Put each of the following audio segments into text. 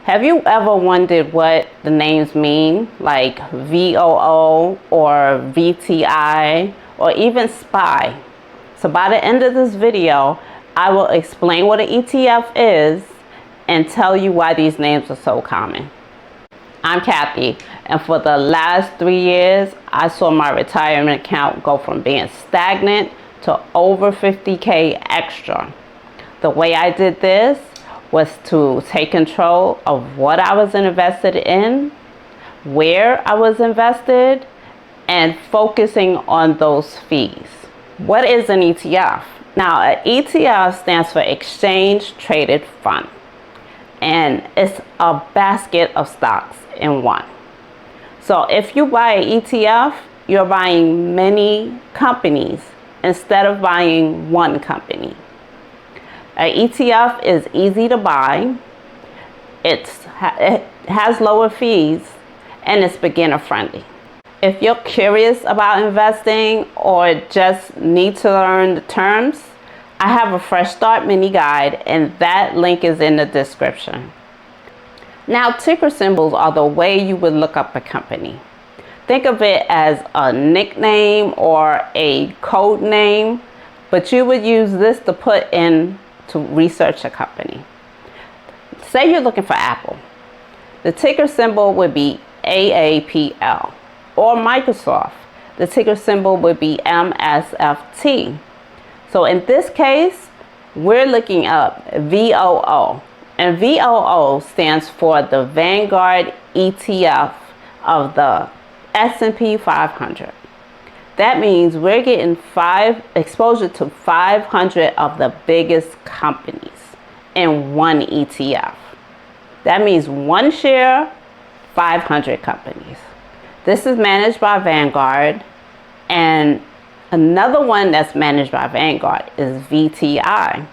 Have you ever wondered what the names mean, like VOO or VTI or even SPY? So by the end of this video, I will explain what an ETF is and tell you why these names are so common. I'm Kathy, and for the last 3 years, I saw my retirement account go from being stagnant to over 50K extra. The way I did this was to take control of what I was invested in, where I was invested, and focusing on those fees. What is an ETF? Now, an ETF stands for Exchange Traded Fund, and it's a basket of stocks in one. So if you buy an ETF, you're buying many companies instead of buying one company. An ETF is easy to buy, it has lower fees, and it's beginner friendly. If you're curious about investing or just need to learn the terms, I have a fresh start mini guide, and that link is in the description. Now, ticker symbols are the way you would look up a company. Think of it as a nickname or a code name, but you would use this to put in to research a company. Say you're looking for Apple. The ticker symbol would be AAPL. Or Microsoft. The ticker symbol would be MSFT. So in this case, we're looking up VOO. And VOO stands for the Vanguard ETF of the S&P 500. That means we're getting exposure to 500 of the biggest companies in one ETF. That means one share, 500 companies. This is managed by Vanguard, and another one that's managed by Vanguard is VTI.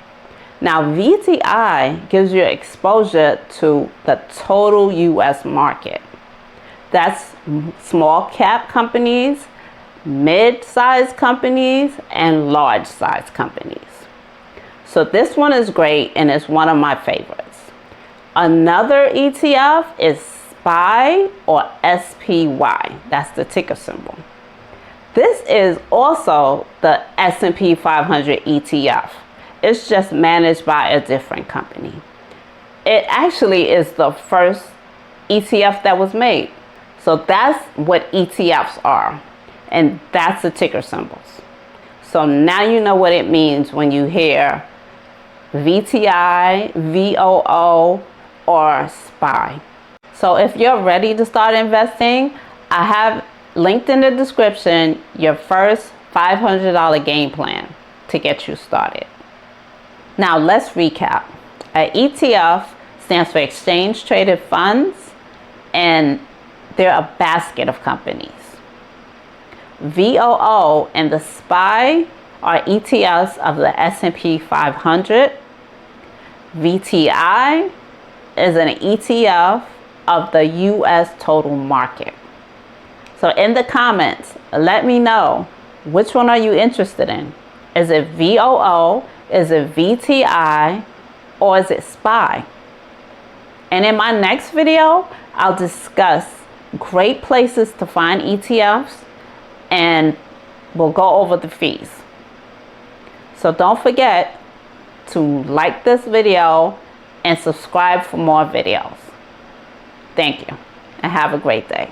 Now, VTI gives you exposure to the total US market. That's small cap companies, mid-sized companies, and large-sized companies. So this one is great, and it's one of my favorites. Another ETF is SPY or SPY. That's the ticker symbol. This is also the S&P 500 ETF. It's just managed by a different company. It actually is the first ETF that was made. So that's what ETFs are. And that's the ticker symbols. So now you know what it means when you hear VTI, VOO, or SPY. So if you're ready to start investing, I have linked in the description your first $500 game plan to get you started. Now let's recap. An ETF stands for Exchange Traded Funds, and they're a basket of companies. VOO and the SPY are ETFs of the S&P 500. VTI is an ETF of the US total market. So in the comments, let me know, which one are you interested in? Is it VOO? Is it VTI? Or is it SPY? And in my next video, I'll discuss great places to find ETFs, and we'll go over the fees. So don't forget to like this video and subscribe for more videos. Thank you, and have a great day.